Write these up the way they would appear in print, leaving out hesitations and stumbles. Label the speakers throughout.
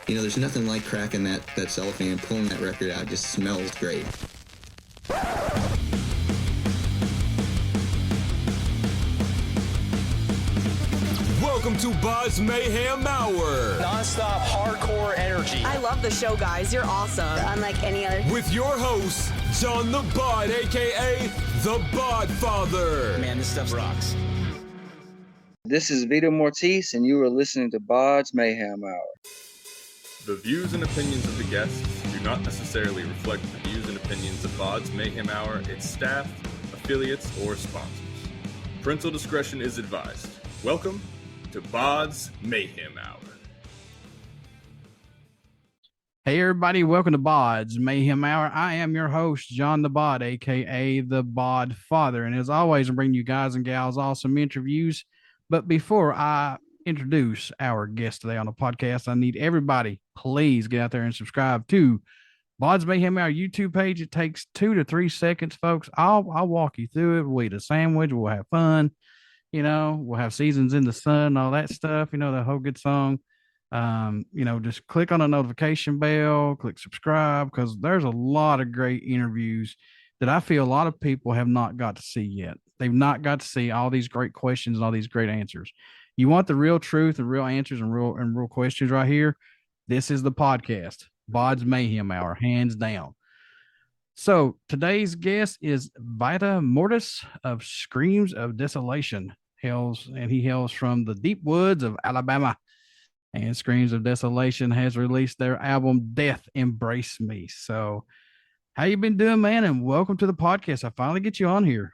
Speaker 1: There's nothing like cracking that cellophane and pulling that record out. It just smells great.
Speaker 2: Welcome to BODS Mayhem Hour.
Speaker 3: Non-stop hardcore energy.
Speaker 4: I love the show, guys. You're awesome.
Speaker 5: Unlike any other.
Speaker 2: With your host, John the Bod, a.k.a. the Bod Father.
Speaker 3: Man, this stuff rocks.
Speaker 6: This is Vita Mortis, and you are listening to BODS Mayhem Hour.
Speaker 7: The views and opinions of the guests do not necessarily reflect the views and opinions of BODS Mayhem Hour, its staff, affiliates, or sponsors. Parental discretion is advised. Welcome to BODS Mayhem Hour.
Speaker 8: Hey everybody, welcome to BODS Mayhem Hour. I am your host, John the Bod, aka the Bod Father, and as always, I'm bringing you guys and gals awesome interviews. But before I introduce our guest today on the podcast, I need everybody, please get out there and subscribe to BODS Mayhem Hour YouTube page. It takes 2 to 3 seconds, folks. I'll walk you through it. We'll eat a sandwich. We'll have fun. We'll have Seasons in the Sun, all that stuff, the whole good song. Just click on the notification bell, click subscribe, because there's a lot of great interviews that I feel a lot of people have not got to see yet. They've not got to see all these great questions and all these great answers. You want the real truth and real answers and real questions right here? This is the podcast, BODS Mayhem Hour, hands down. So today's guest is Vita Mortis of Screams of Desolation. He hails from the deep woods of Alabama. And Screams of Desolation has released their album Death Embrace Me. So how you been doing, man? And welcome to the podcast. I finally get you on here.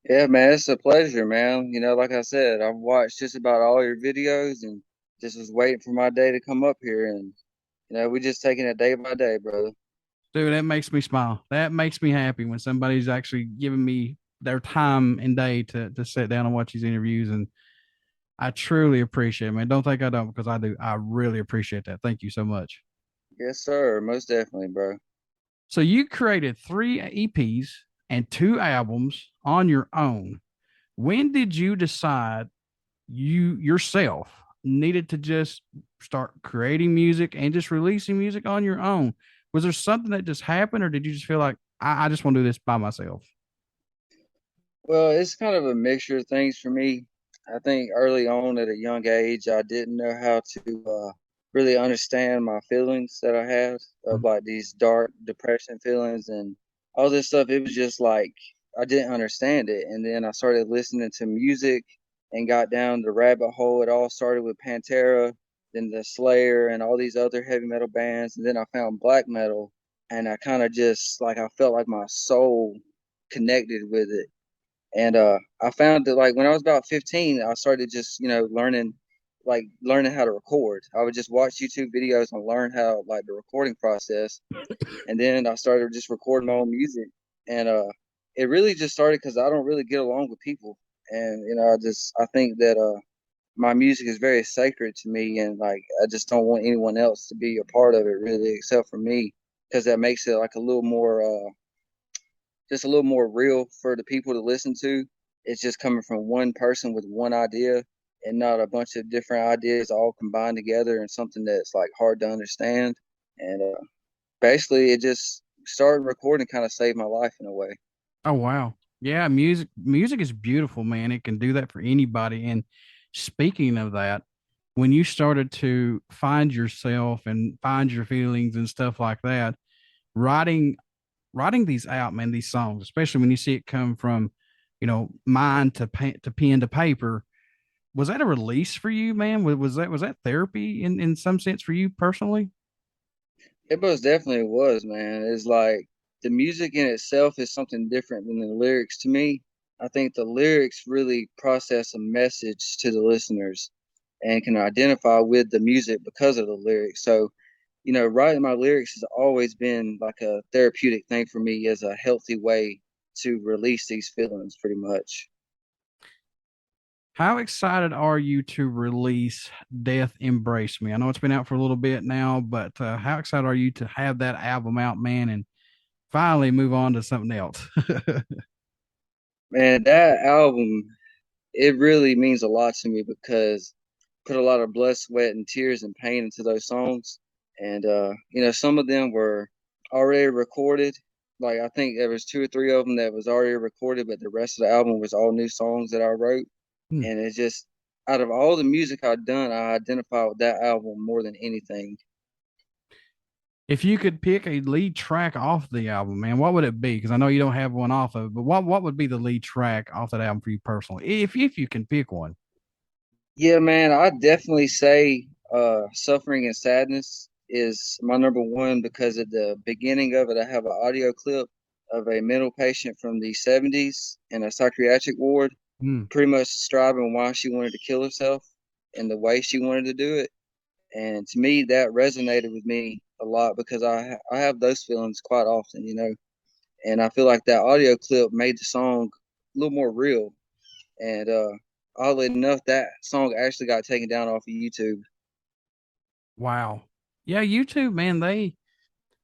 Speaker 6: Yeah, man, it's a pleasure, man. Like I said, I've watched just about all your videos and just was waiting for my day to come up here. And, we're just taking it day by day, brother.
Speaker 8: Dude, that makes me smile. That makes me happy when somebody's actually giving me their time and day to sit down and watch these interviews. And I truly appreciate it, man. Don't think I don't, because I do. I really appreciate that. Thank you so much.
Speaker 6: Yes, sir. Most definitely, bro.
Speaker 8: So you created 3 EPs and 2 albums on your own. When did you decide you yourself needed to just start creating music and just releasing music on your own? Was there something that just happened, or did you just feel like, I just want to do this by myself?
Speaker 6: Well, it's kind of a mixture of things for me. I think early on at a young age, I didn't know how to really understand my feelings that I had of like these dark depression feelings and all this stuff. It was just like I didn't understand it. And then I started listening to music and got down the rabbit hole. It all started with Pantera, then the Slayer and all these other heavy metal bands. And then I found black metal, and I kind of just like I felt like my soul connected with it. And I found that like when I was about 15, I started just, learning how to record. I would just watch YouTube videos and learn how like the recording process. And then I started just recording my own music. And it really just started because I don't really get along with people. And, I think that my music is very sacred to me. And like, I just don't want anyone else to be a part of it really, except for me, because that makes it like a little more just a little more real for the people to listen to. It's just coming from one person with one idea and not a bunch of different ideas all combined together and something that's like hard to understand. And basically it just started recording kind of saved my life in a way.
Speaker 8: Oh, wow. Yeah. Music is beautiful, man. It can do that for anybody. And speaking of that, when you started to find yourself and find your feelings and stuff like that, writing these out, man, these songs, especially when you see it come from, mind to pen to paper, was that a release for you, man? Was that therapy in some sense for you personally?
Speaker 6: It most definitely was, man. It's like the music in itself is something different than the lyrics to me. I think the lyrics really process a message to the listeners and can identify with the music because of the lyrics. So writing my lyrics has always been like a therapeutic thing for me, as a healthy way to release these feelings pretty much.
Speaker 8: How excited are you to release Death Embrace Me? I know it's been out for a little bit now, but how excited are you to have that album out, man, and finally move on to something else?
Speaker 6: Man, that album, it really means a lot to me because put a lot of blood, sweat, and tears and pain into those songs. And some of them were already recorded. Like I think there was 2 or 3 of them that was already recorded, but the rest of the album was all new songs that I wrote. And it's just out of all the music I've done, I identify with that album more than anything.
Speaker 8: If you could pick a lead track off the album, man, what would it be? Because I know you don't have one off of it, but what would be the lead track off that album for you personally, if you can pick one?
Speaker 6: Yeah, man, I definitely say Suffering and Sadness is my number one because at the beginning of it, I have an audio clip of a mental patient from the 70s in a psychiatric ward, pretty much describing why she wanted to kill herself and the way she wanted to do it. And to me, that resonated with me a lot because I have those feelings quite often, and I feel like that audio clip made the song a little more real. And oddly enough, that song actually got taken down off of YouTube.
Speaker 8: Wow. Yeah, YouTube, man, they've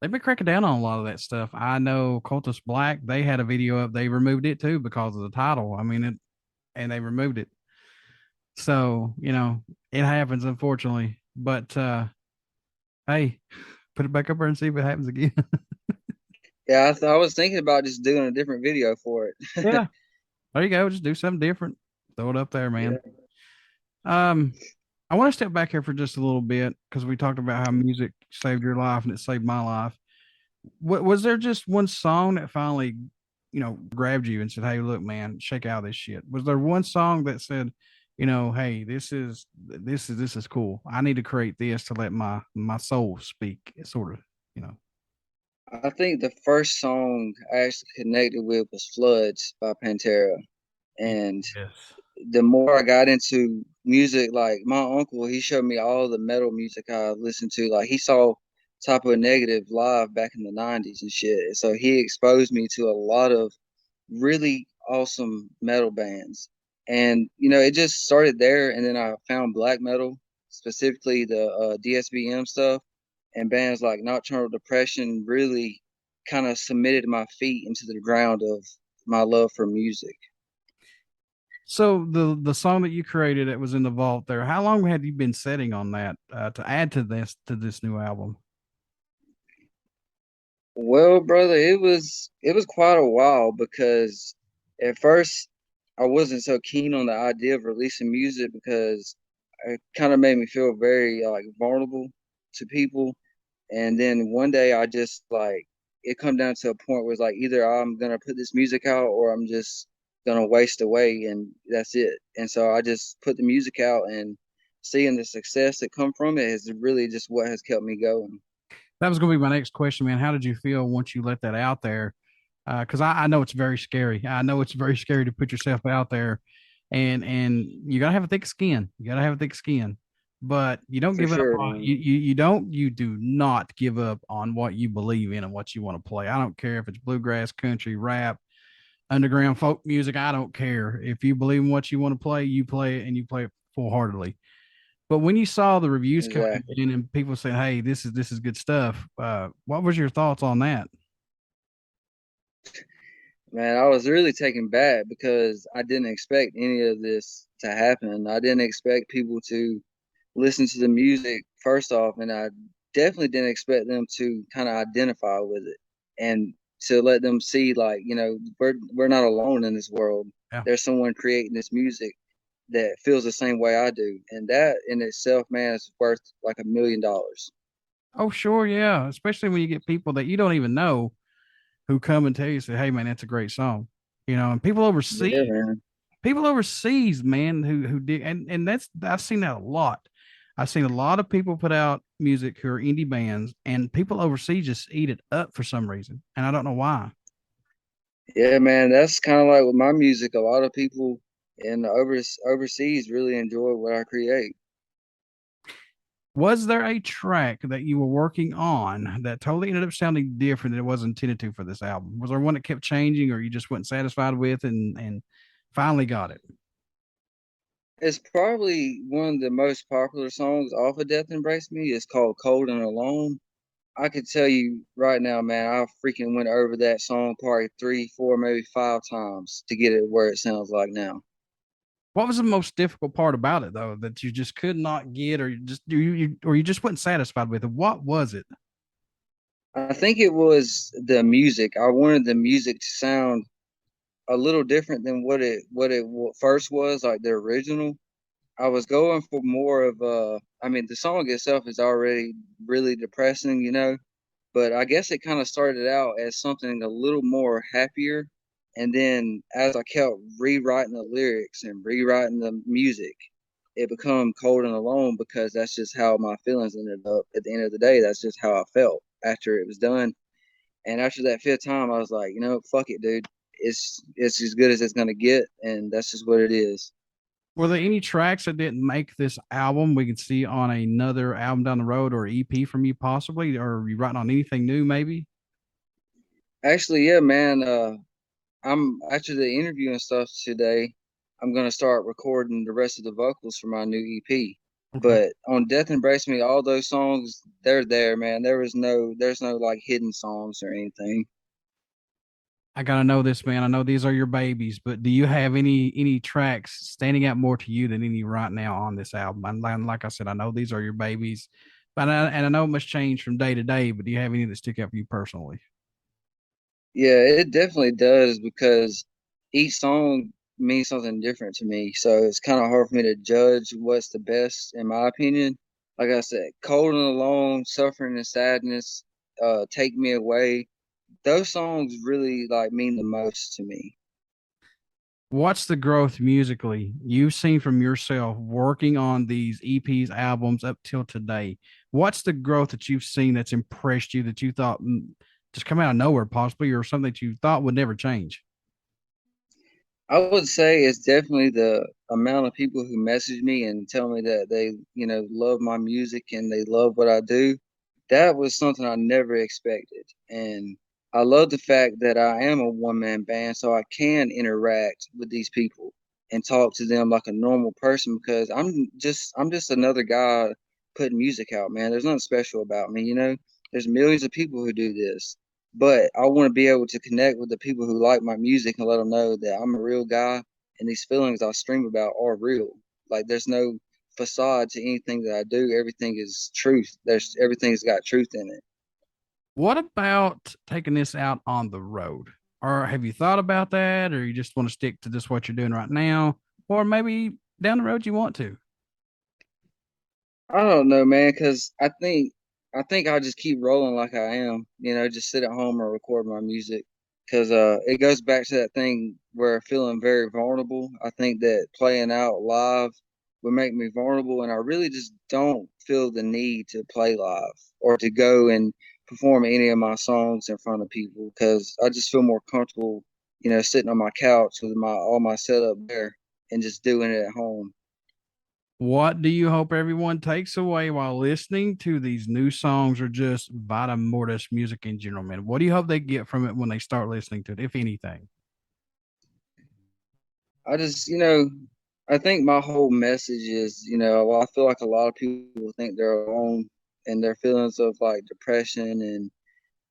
Speaker 8: been cracking down on a lot of that stuff. I know Cultus Black, they had a video up, they removed it too because of the title. I mean, and they removed it. So, it happens, unfortunately. But hey, put it back up there and see if it happens again.
Speaker 6: Yeah, I was thinking about just doing a different video for it.
Speaker 8: Yeah. There you go. Just do something different. Throw it up there, man.
Speaker 6: Yeah.
Speaker 8: I want to step back here for just a little bit because we talked about how music saved your life and it saved my life. Was there just one song that finally, grabbed you and said, "Hey, look, man, shake out this shit"? Was there one song that said, "Hey, this is cool. I need to create this to let my soul speak," sort of.
Speaker 6: I think the first song I actually connected with was Floods by Pantera. And
Speaker 8: Yes.
Speaker 6: the more I got into music, like my uncle, he showed me all the metal music I listened to. Like he saw Type of Negative live back in the 90s and shit. So he exposed me to a lot of really awesome metal bands. And, it just started there. And then I found black metal, specifically the DSBM stuff. And bands like Nocturnal Depression really kind of cemented my feet into the ground of my love for music.
Speaker 8: So the song that you created that was in the vault there, how long had you been setting on that to add to this new album?
Speaker 6: Well, brother, it was quite a while because at first I wasn't so keen on the idea of releasing music because it kind of made me feel very like vulnerable to people. And then one day I just like it come down to a point where it's like either I'm gonna put this music out or I'm just gonna waste away and that's it. And so I just put the music out and seeing the success that come from it is really just what has kept me going.
Speaker 8: That was going to be my next question, man. How did you feel once you let that out there? Because I know it's very scary. I know it's very scary to put yourself out there, and you gotta have a thick skin. You gotta have a thick skin, but you don't give up on you do not give up on what you believe in and what you want to play. I don't care if it's bluegrass, country, rap, underground folk music. I don't care. If you believe in what you want to play, you play it and you play it full heartedly. But when you saw the reviews coming in and people saying, "Hey, this is good stuff," what was your thoughts on that?
Speaker 6: Man, I was really taken back because I didn't expect any of this to happen. I didn't expect people to listen to the music first off, and I definitely didn't expect them to kind of identify with it and to let them see like, we're not alone in this world.
Speaker 8: Yeah.
Speaker 6: There's someone creating this music that feels the same way I do. And that in itself, man, is worth like $1 million.
Speaker 8: Oh, sure, yeah. Especially when you get people that you don't even know who come and tell you, say, "Hey, man, that's a great song," and people overseas,
Speaker 6: Yeah, man.
Speaker 8: Man, who did, and that's I've seen that a lot. I've seen a lot of people put out music who are indie bands, and people overseas just eat it up for some reason, and I don't know why.
Speaker 6: Yeah, man, that's kind of like with my music. A lot of people in the overseas really enjoy what I create.
Speaker 8: Was there a track that you were working on that totally ended up sounding different than it was intended to for this album? Was there one that kept changing, or you just wasn't satisfied with and finally got it?
Speaker 6: It's probably one of the most popular songs off of Death Embrace Me. It's called Cold and Alone. I could tell you right now, man, I freaking went over that song probably 3, 4, maybe 5 times to get it where it sounds like now.
Speaker 8: What was the most difficult part about it though that you just could not get, or you just wasn't satisfied with it? What was it?
Speaker 6: I think it was the music. I wanted the music to sound a little different than first was, like the original. I was going for more of I mean, the song itself is already really depressing, but I guess it kind of started out as something a little more happier. And then as I kept rewriting the lyrics and rewriting the music, it became cold and alone because that's just how my feelings ended up. At the end of the day, that's just how I felt after it was done. And after that fifth time, I was like, fuck it, dude. It's as good as it's gonna get, and that's just what it is.
Speaker 8: Were there any tracks that didn't make this album we could see on another album down the road, or EP from you possibly, or are you writing on anything new maybe?
Speaker 6: Actually, yeah, man. I'm after the interview and stuff today. I'm gonna start recording the rest of the vocals for my new EP.
Speaker 8: Okay.
Speaker 6: But on Death Embrace Me, all those songs, they're there, man. There's no like hidden songs or anything.
Speaker 8: I gotta know this, man. I know these are your babies, but do you have any tracks standing out more to you than any right now on this album? And like I said, I know these are your babies, and I know it must change from day to day. But do you have any that stick out for you personally?
Speaker 6: Yeah, it definitely does because each song means something different to me. So it's kind of hard for me to judge what's the best in my opinion. Like I said, Cold and Alone, Suffering and Sadness, Take Me Away. Those songs really like mean the most to me.
Speaker 8: What's the growth musically you've seen from yourself working on these EPs, albums up till today? What's the growth that you've seen that's impressed you that you thought just come out of nowhere, possibly, or something that you thought would never change?
Speaker 6: I would say it's definitely the amount of people who message me and tell me that they, love my music and they love what I do. That was something I never expected. And I love the fact that I am a one man band, so I can interact with these people and talk to them like a normal person because I'm just another guy putting music out, man. There's nothing special about me. There's millions of people who do this, but I want to be able to connect with the people who like my music and let them know that I'm a real guy and these feelings I stream about are real. Like there's no facade to anything that I do. Everything is truth. Everything's got truth in it.
Speaker 8: What about taking this out on the road? Or have you thought about that? Or you just want to stick to just what you're doing right now? Or maybe down the road you want to?
Speaker 6: I don't know, man, because I think I'll just keep rolling like I am. Just sit at home and record my music. Because it goes back to that thing where feeling very vulnerable. I think that playing out live would make me vulnerable, and I really just don't feel the need to play live or to go and perform any of my songs in front of people because I just feel more comfortable, sitting on my couch with my all my setup there and just doing it at home.
Speaker 8: What do you hope everyone takes away while listening to these new songs or just Vita Mortis music in general, man? What do you hope they get from it when they start listening to it, if anything?
Speaker 6: I just, I think my whole message is, well, I feel like a lot of people think they're alone in their feelings of like depression and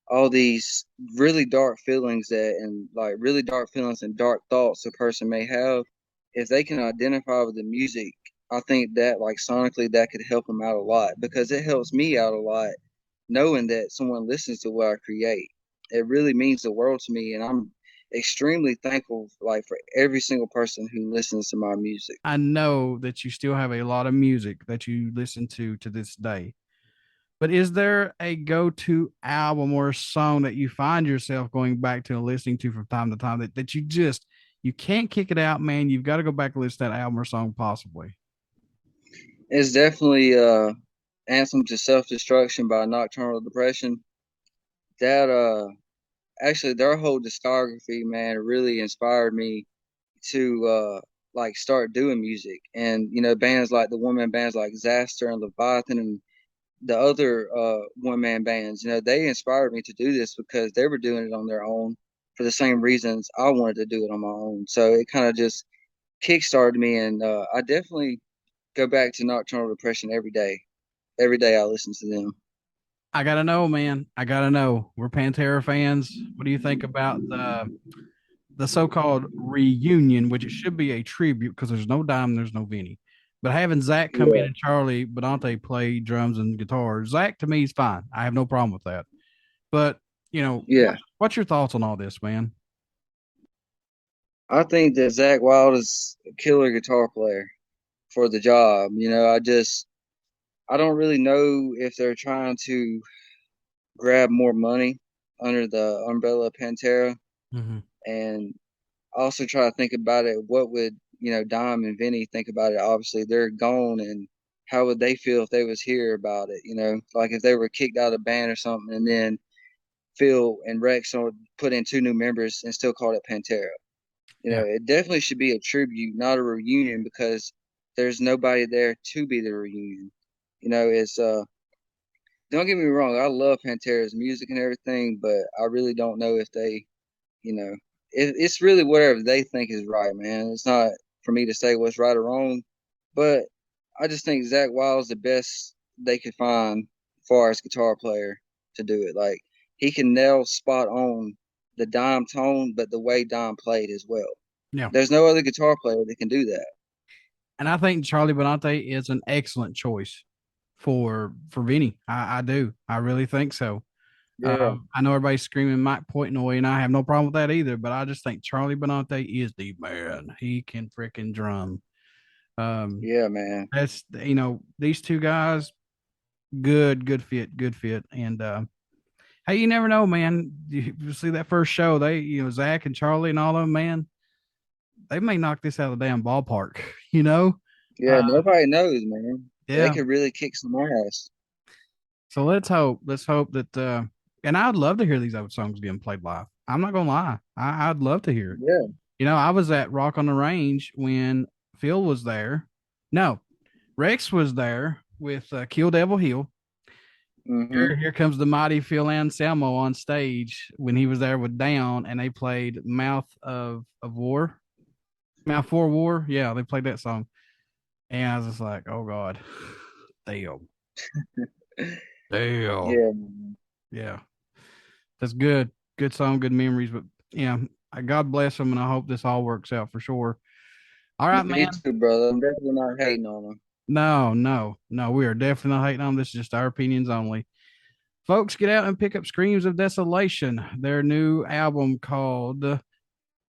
Speaker 6: all these really dark feelings and like really dark feelings and dark thoughts a person may have. If they can identify with the music, I think that like sonically that could help them out a lot because it helps me out a lot knowing that someone listens to what I create. It really means the world to me, and I'm extremely thankful like for every single person who listens to my music.
Speaker 8: I know that you still have a lot of music that you listen to this day, but is there a go-to album or a song that you find yourself going back to and listening to from time to time that you can't kick it out, man? You've got to go back and listen to that album or song possibly.
Speaker 6: It's definitely Anthem to Self Destruction by Nocturnal Depression. That actually their whole discography, man, really inspired me to like start doing music. And bands like the one man bands like Xaster and Leviathan and the other one man bands, they inspired me to do this because they were doing it on their own for the same reasons I wanted to do it on my own. So it kind of just kickstarted me, and I definitely go back to Nocturnal Depression every day. Every day I listen to them.
Speaker 8: I gotta know, man. I gotta know. We're Pantera fans. What do you think about the so-called reunion, which it should be a tribute because there's no Dime, there's no Vinny. But having Zach come in and Charlie Benante play drums and guitar, Zach to me is fine. I have no problem with that. But what's your thoughts on all this, man?
Speaker 6: I think that Zach Wild is a killer guitar player for the job. I don't really know if they're trying to grab more money under the umbrella of Pantera.
Speaker 8: Mm-hmm.
Speaker 6: And also try to think about it. What would, Dom and Vinny think about it? Obviously, they're gone, and how would they feel if they was here about it? Like if they were kicked out of the band or something, and then Phil and Rex put in 2 new members and still called it Pantera. It definitely should be a tribute, not a reunion, because there's nobody there to be the reunion. It's don't get me wrong, I love Pantera's music and everything, but I really don't know if they, it's really whatever they think is right, man. It's not for me to say what's right or wrong, but I just think Zach Wild's the best they could find as far as guitar player to do it. Like, he can nail spot on the Dime tone, but the way Dime played as well.
Speaker 8: Yeah.
Speaker 6: There's no other guitar player that can do that.
Speaker 8: And I think Charlie Benante is an excellent choice for Vinny. I do. I really think so.
Speaker 6: Yeah.
Speaker 8: I know everybody's screaming Mike Portnoy, and I have no problem with that either, but I just think Charlie Benante is the man. He can freaking drum.
Speaker 6: Yeah, man.
Speaker 8: That's, these 2 guys, good fit. And hey, you never know, man. You see that first show, they, Zach and Charlie and all of them, man, they may knock this out of the damn ballpark,
Speaker 6: Yeah, nobody knows, man.
Speaker 8: Yeah.
Speaker 6: They could really kick some ass.
Speaker 8: So let's hope that, and I'd love to hear these old songs getting played live. I'm not gonna lie, I'd love to hear it.
Speaker 6: Yeah.
Speaker 8: I was at Rock on the Range when Phil was there. No, Rex was there with Kill Devil Hill.
Speaker 6: Mm-hmm.
Speaker 8: Here comes the mighty Phil Anselmo on stage when he was there with Down, and they played Mouth for War. Yeah, they played that song. And I was just like, oh God, damn. Yeah. That's good. Good song, good memories. But God bless them, and I hope this all works out for sure. All right, man.
Speaker 6: Me too, brother. I'm definitely not hating on them.
Speaker 8: No. We are definitely not hating on them. This is just our opinions only. Folks, get out and pick up Screams of Desolation, their new album called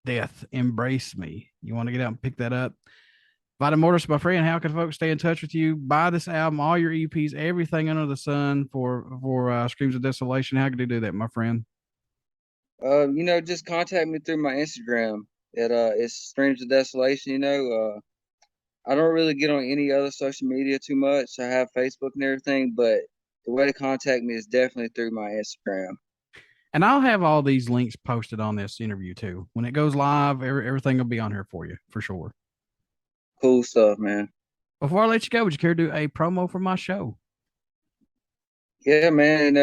Speaker 8: Death Embrace Me. You want to get out and pick that up? Vita Mortis, my friend, how can folks stay in touch with you? Buy this album, all your EPs, everything under the sun for Screams of Desolation. How can they do that, my friend?
Speaker 6: Just contact me through my Instagram. It's Screams of Desolation. I don't really get on any other social media too much. I have Facebook and everything, but the way to contact me is definitely through my Instagram.
Speaker 8: And I'll have all these links posted on this interview too. When it goes live, everything will be on here for you for sure.
Speaker 6: Cool stuff, man.
Speaker 8: Before I let you go, would you care to do a promo for my show?
Speaker 6: Yeah, man.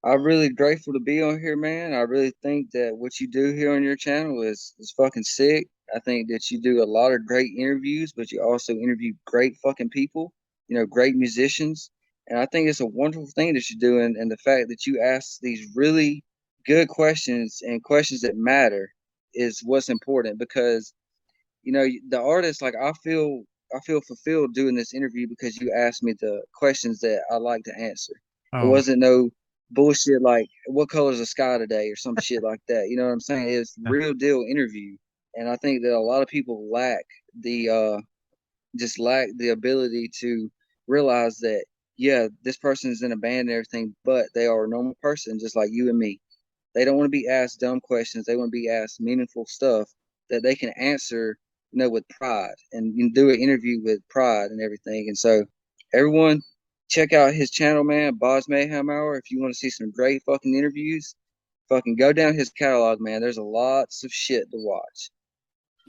Speaker 6: I'm really grateful to be on here, man. I really think that what you do here on your channel is fucking sick. I think that you do a lot of great interviews, but you also interview great fucking people, great musicians. And I think it's a wonderful thing that you're doing. And the fact that you ask these really good questions and questions that matter is what's important, because the artist, like, I feel fulfilled doing this interview because you asked me the questions that I like to answer. It wasn't no bullshit like what color is the sky today or some shit like that. You know what I'm saying? It's real deal interview. And I think that a lot of people lack the ability to realize that, yeah, this person is in a band and everything, but they are a normal person just like you and me. They don't want to be asked dumb questions. They want to be asked meaningful stuff that they can answer, with pride, and you can do an interview with pride and everything. And so everyone check out his channel, man, BODS Mayhem Hour. If you want to see some great fucking interviews, fucking go down his catalog, man. There's lots of shit to watch.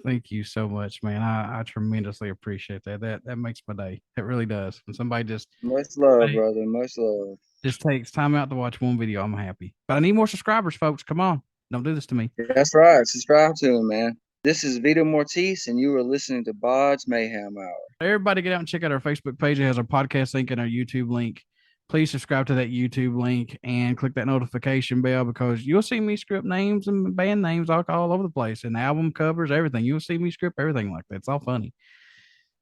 Speaker 8: Thank you so much, man. I tremendously appreciate that. That makes my day. It really does. When somebody just
Speaker 6: much love, brother. Much love.
Speaker 8: Just takes time out to watch one video, I'm happy. But I need more subscribers, folks. Come on. Don't do this to me.
Speaker 6: That's right. Subscribe to him, man. This is Vita Mortis, and you are listening to BODS Mayhem Hour.
Speaker 8: Everybody get out and check out our Facebook page. It has our podcast link and our YouTube link. please subscribe to that YouTube link and click that notification bell, because you'll see me script names and band names all over the place, and album covers, everything. You'll see me script everything like that. It's all funny.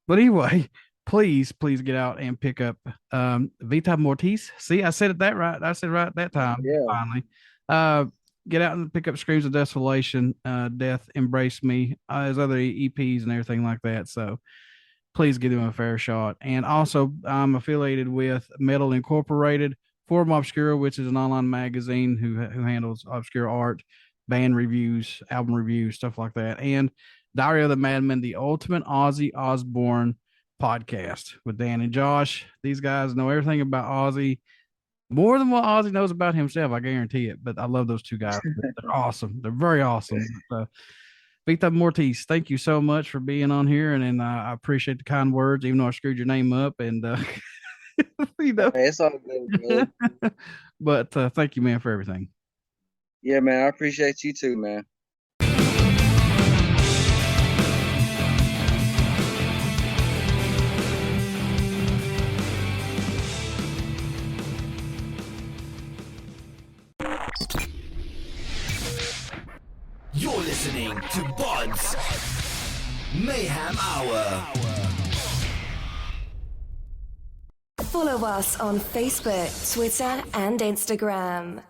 Speaker 8: But anyway, please get out and pick up Vita Mortis. See, I said it that right. I said it right that time.
Speaker 6: Yeah.
Speaker 8: Finally. Get out and pick up Screams of Desolation, Death Embrace Me, his other EPs and everything like that. So please give them a fair shot. And also, I'm affiliated with Metal Incorporated, Forum Obscura, which is an online magazine who handles obscure art, band reviews, album reviews, stuff like that. And Diary of the Madman, the ultimate Ozzy Osbourne podcast with Dan and Josh. These guys know everything about Ozzy, more than what Ozzy knows about himself, I guarantee it. But I love those two guys. They're awesome. They're very awesome. Vita Mortis, thank you so much for being on here, and I appreciate the kind words, even though I screwed your name up. And you know,
Speaker 6: Hey, it's all good, bro.
Speaker 8: But thank you, man, for everything.
Speaker 6: Yeah, man, I appreciate you too, man.
Speaker 5: You're listening to BODS Mayhem Hour.
Speaker 9: Follow us on Facebook, Twitter, and Instagram.